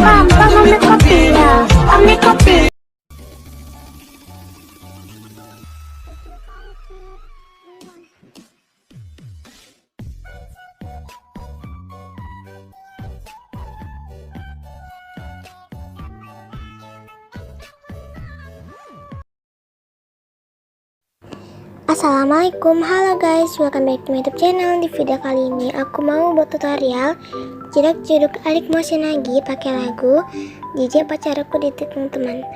Gampang ambil kopi ya, ambil kopi. Assalamualaikum, halo guys, welcome back to my YouTube channel. Di video kali ini aku mau buat tutorial jedak jeduk alik motion lagi pakai lagu JJ Pacarku di teman-teman.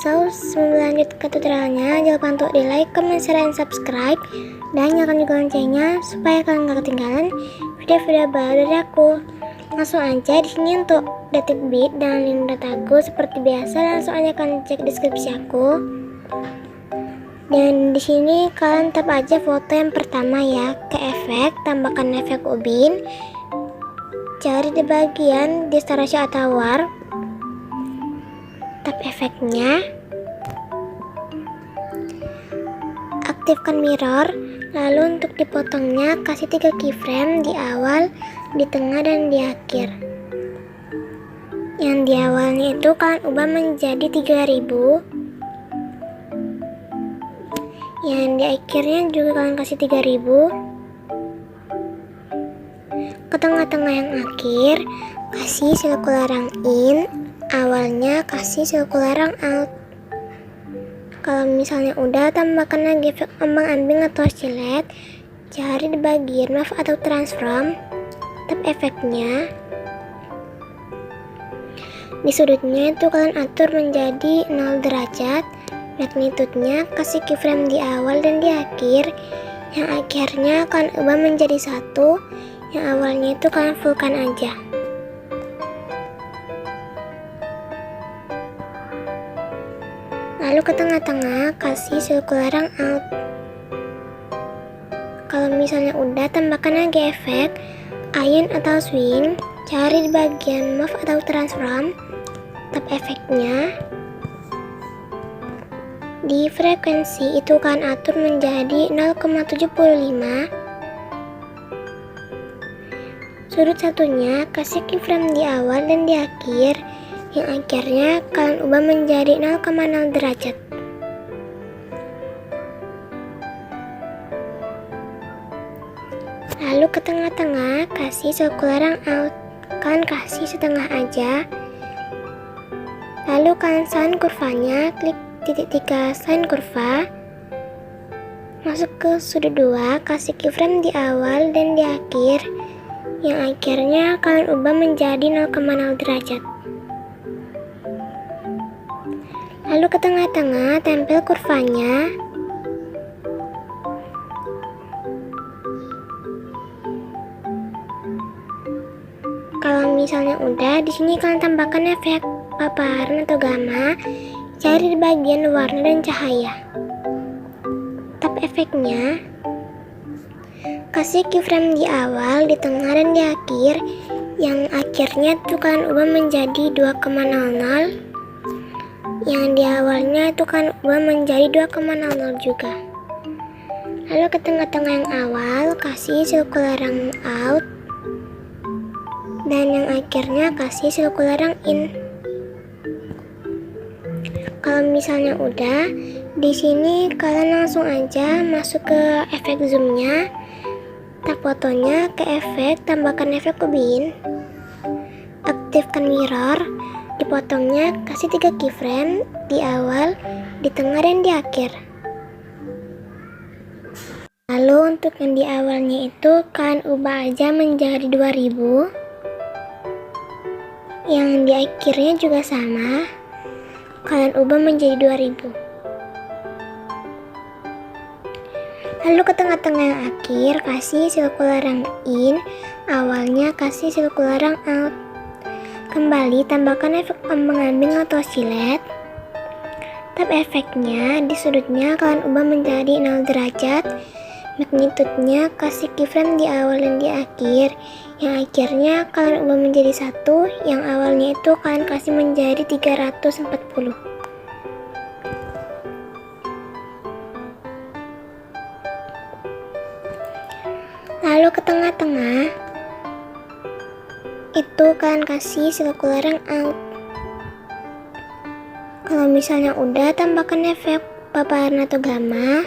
So, sebelum lanjut ke tutorialnya, jangan lupa untuk di like, comment, share, dan subscribe, dan nyalakan juga loncengnya supaya kalian gak ketinggalan video-video baru dari aku. Langsung aja di sini untuk detik beat dan link dataku seperti biasa, langsung aja kalian cek deskripsi aku. Dan di sini kalian tap aja foto yang pertama ya, ke efek, tambahkan efek ubin, cari di bagian distorsi atau warp, tap efeknya, aktifkan mirror, lalu untuk dipotongnya kasih 3 keyframe di awal, di tengah, dan di akhir. Yang di awalnya itu kalian ubah menjadi 3000, yang di akhirnya juga kalian kasih 3000. Ke tengah-tengah yang akhir kasih sirkular in, awalnya kasih sirkular out. Kalau misalnya udah, tambahkan lagi efek ombang-ambing atau oscillate, cari di bagian move atau transform, tap efeknya. Di sudutnya itu kalian atur menjadi 0 derajat. Magnitude-nya kasih keyframe di awal dan di akhir. Yang akhirnya kalian ubah menjadi 1, yang awalnya itu kalian fullkan aja. Lalu ke tengah-tengah kasih circular out. Kalau misalnya udah, tambahkan lagi efek ion atau swing, cari di bagian move atau transform, tap efeknya. Di frekuensi itu kan atur menjadi 0,75. Sudut satunya kasih keyframe di awal dan di akhir, yang akhirnya kalian ubah menjadi 0,0 derajat. Lalu ke tengah-tengah kasih circular out, kalian kasih setengah aja. Lalu kalian sign kurvanya, klik titik 3 sign kurva, masuk ke sudut 2, kasih keyframe di awal dan di akhir, yang akhirnya kalian ubah menjadi 0,0 derajat. Lalu ke tengah-tengah tempel kurvanya, kalau misalnya udah, di sini kalian tambahkan efek paparan atau gamma, cari di bagian warna dan cahaya, tap efeknya, kasih keyframe di awal, di tengah, dan di akhir, yang akhirnya tuh kalian ubah menjadi 2,00, yang di awalnya itu kan ubah menjadi 2,00 juga. Lalu ke tengah-tengah yang awal kasih circular out, dan yang akhirnya kasih circular in. Kalau misalnya udah, di sini kalian langsung aja masuk ke efek zoomnya, tap fotonya, ke efek, tambahkan efek ubin, aktifkan mirror, dipotongnya kasih 3 keyframe di awal, di tengah, dan di akhir. Lalu untuk yang di awalnya itu kalian ubah aja menjadi 2000, yang di akhirnya juga sama, kalian ubah menjadi 2000. Lalu ke tengah-tengah yang akhir kasih circular in, awalnya kasih circular out. Kembali tambahkan efek ombang-ambing atau oscillate, tap efeknya, di sudutnya kalian ubah menjadi 0 derajat. Magnitude-nya kasih keyframe di awal dan di akhir, yang akhirnya kalian ubah menjadi 1, yang awalnya itu kalian kasih menjadi 340. Lalu ke tengah-tengah itu kalian kasih sirkular yang out. Kalau misalnya udah, tambahkan efek paparan atau gamma.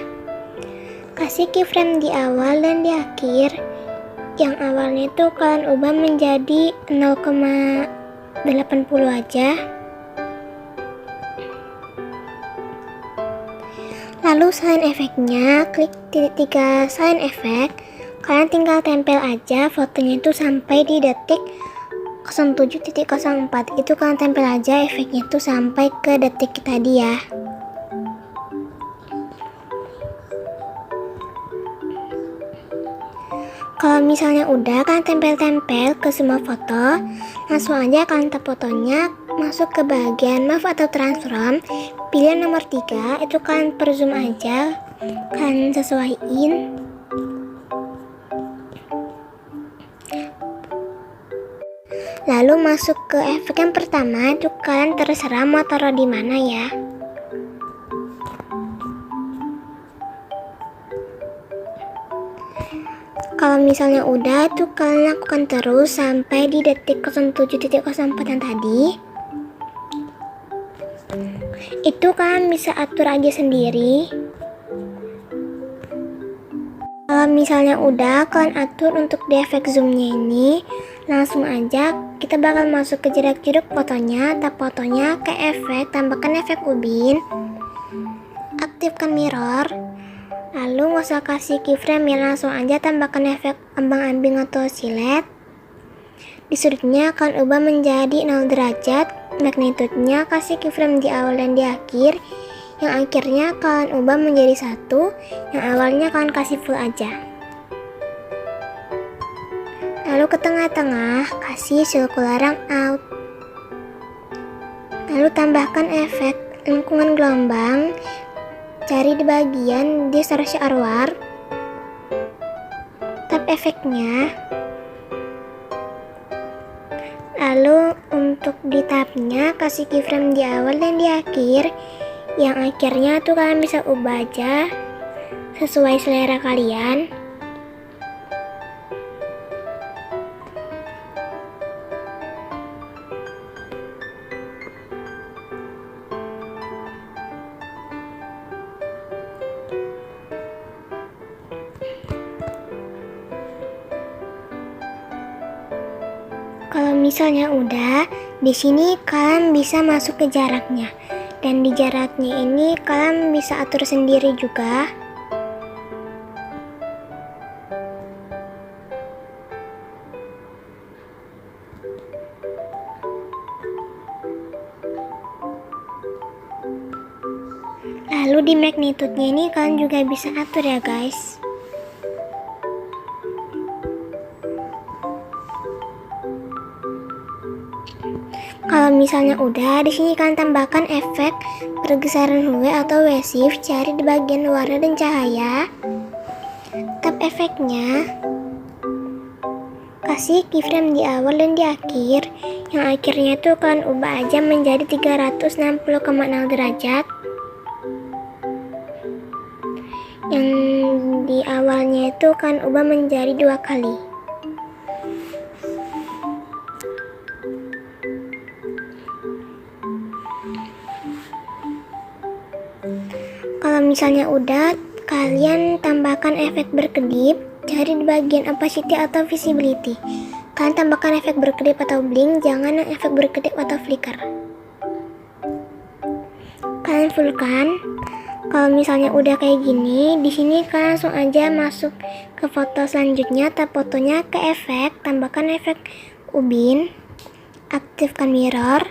Kasih keyframe di awal dan di akhir. Yang awalnya itu kalian ubah menjadi 0,80 aja. Lalu salin efeknya, klik titik 3 salin efek. Kalian tinggal tempel aja fotonya itu sampai di detik 07.04. Itu kalian tempel aja efeknya itu sampai ke detik tadi ya. Kalau misalnya udah, kalian tempel-tempel ke semua foto, langsung aja kalian tap fotonya, masuk ke bagian move atau transform, pilih nomor 3, itu kalian per zoom aja, kalian sesuaiin. Lalu masuk ke efek yang pertama, itu kalian terserah mau taruh di mana ya. Kalau misalnya udah, tuh kalian lakukan terus sampai di detik 07.04 yang tadi. Itu kalian bisa atur aja sendiri. Kalau misalnya udah, kalian atur untuk di efek zoomnya ini. Langsung aja kita bakal masuk ke jerak-jeruk fotonya, tap fotonya ke efek, tambahkan efek ubin, aktifkan mirror. Lalu nggak usah kasih keyframe ya, langsung aja tambahkan efek ambang-ambing atau silet. Di sudutnya kalian ubah menjadi 0 derajat, magnitude-nya kasih keyframe di awal dan di akhir. Yang akhirnya kalian ubah menjadi 1, yang awalnya kalian kasih full aja. Lalu ke tengah-tengah kasih circular yang out. Lalu tambahkan efek lengkungan gelombang. Cari di bagian distorsi artwork, tap efeknya. Lalu untuk di tabnya kasih keyframe di awal dan di akhir. Yang akhirnya tuh kalian bisa ubah aja sesuai selera kalian. Kalau misalnya udah, di sini kalian bisa masuk ke jaraknya. Dan di jaraknya ini kalian bisa atur sendiri juga. Lalu di magnitude-nya ini kalian juga bisa atur ya guys. Kalau misalnya udah, di sini kalian tambahkan efek pergeseran hue atau wave, cari di bagian warna dan cahaya. Tap efeknya. Kasih keyframe di awal dan di akhir. Yang akhirnya itu kalian ubah aja menjadi 360,0 derajat. Yang di awalnya itu kalian ubah menjadi 2 kali. Kalau misalnya udah, kalian tambahkan efek berkedip, cari di bagian opacity atau visibility. Kalian tambahkan efek berkedip atau blink, jangan yang efek berkedip atau flicker. Kalian fullkan. Kalau misalnya udah kayak gini, di sini kalian langsung aja masuk ke foto selanjutnya, tap fotonya ke efek, tambahkan efek ubin, aktifkan mirror.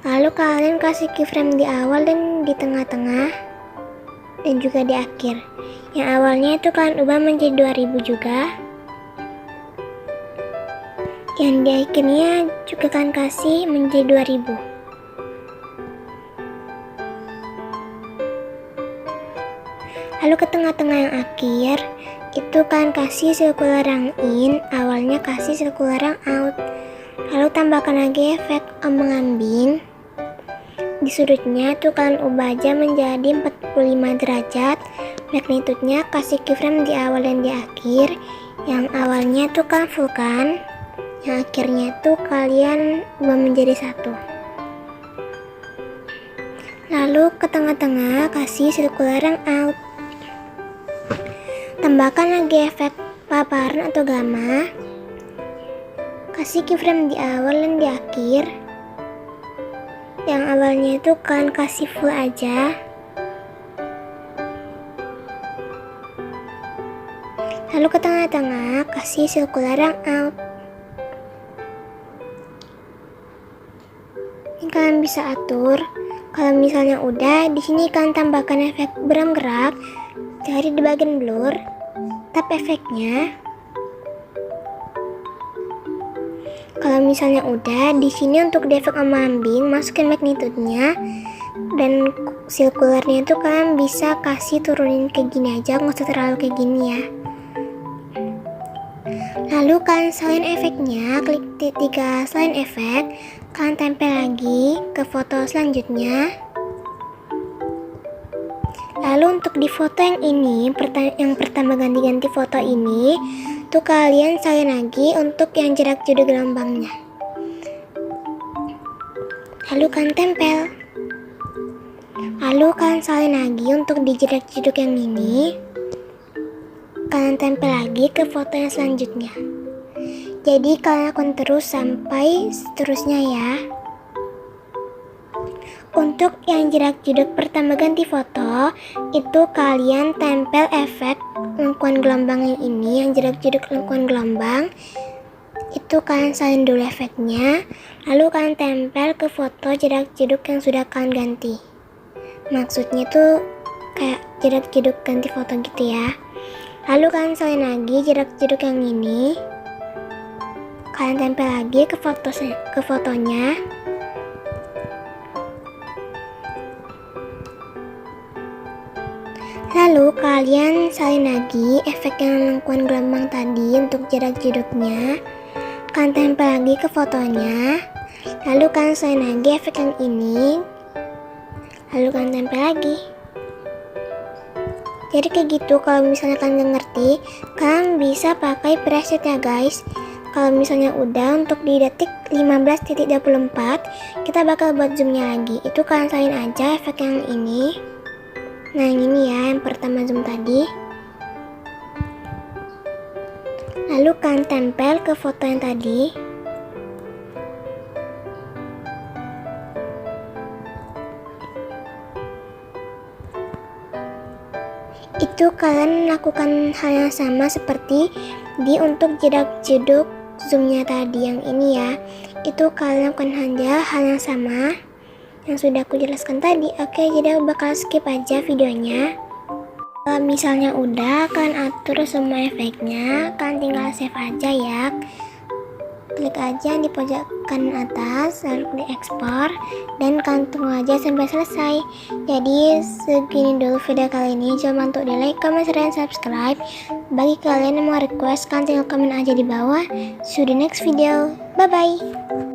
Lalu kalian kasih keyframe di awal dan di tengah-tengah. Dan juga di akhir. Yang awalnya itu kalian ubah menjadi 2000 juga. Yang di akhirnya juga kalian kasih menjadi 2000. Lalu ke tengah-tengah yang akhir, itu kalian kasih circular yang in, awalnya kasih circular yang out. Lalu tambahkan lagi efek ambang-ambing. Di sudutnya tuh kalian ubah aja menjadi 45 derajat. Magnitude-nya kasih keyframe di awal dan di akhir. Yang awalnya tuh kalian fullkan. yang akhirnya itu kalian ubah menjadi satu. Lalu ke tengah-tengah kasih sirkular yang out. Tambahkan lagi efek paparan atau gamma. Kasih keyframe di awal dan di akhir. Yang awalnya itu kalian kasih full aja. Lalu ke tengah-tengah kasih sirkular yang out. Ini kalian bisa atur. Kalau misalnya udah, di sini kalian tambahkan efek beram gerak. Cari di bagian blur, tap efeknya. Kalau misalnya udah, di sini untuk di efek ombang-ambing masukin magnitude-nya dan sirkularnya itu kalian bisa kasih turunin kayak gini aja, nggak usah terlalu kayak gini ya. Lalu kalian salin efeknya, klik tiga salin efek, kalian tempel lagi ke foto selanjutnya. Lalu untuk di foto yang ini, yang pertama ganti-ganti foto ini, tuh kalian salin lagi untuk yang jarak judul gelombangnya. Lalu kalian tempel. Lalu kalian salin lagi untuk di jarak judul yang ini. Kalian tempel lagi ke foto yang selanjutnya. Jadi kalian akan terus sampai seterusnya ya. Untuk yang jarak judul pertama ganti foto, itu kalian tempel efek lengkuan gelombang yang ini, yang jarak judul lengkuan gelombang. Itu kalian salin dulu efeknya, lalu kalian tempel ke foto jarak judul yang sudah kalian ganti. Maksudnya tuh kayak jarak judul ganti foto gitu ya. Lalu kalian salin lagi jarak judul yang ini. Kalian tempel lagi ke fotonya. Lalu kalian salin lagi efek yang lengkuan gelombang tadi untuk jarak judulnya. Kalian tempel lagi ke fotonya. Lalu kalian salin lagi efek yang ini. Lalu kalian tempel lagi. Jadi kayak gitu. Kalau misalnya kalian gak ngerti, kalian bisa pakai preset ya guys. Kalau misalnya udah, untuk di detik 15.24 kita bakal buat zoomnya lagi. Itu kalian salin aja efek yang ini. Nah yang ini ya, yang pertama zoom tadi. Lalu kalian tempel ke foto yang tadi. Itu kalian lakukan hal yang sama seperti di untuk jarak judul zoomnya tadi yang ini ya. Itu kalian lakukan hal yang sama yang sudah aku jelaskan tadi. Oke, jadi aku bakal skip aja videonya. Kalau misalnya udah, kalian atur semua efeknya, kalian tinggal save aja ya. Klik aja di pojok kanan atas, lalu klik ekspor, dan kalian tunggu aja sampai selesai. Jadi segini dulu video kali ini. Jangan lupa untuk di like, comment, share, dan subscribe. Bagi kalian yang mau request, kalian tinggal komen aja di bawah. See you di next video. Bye bye.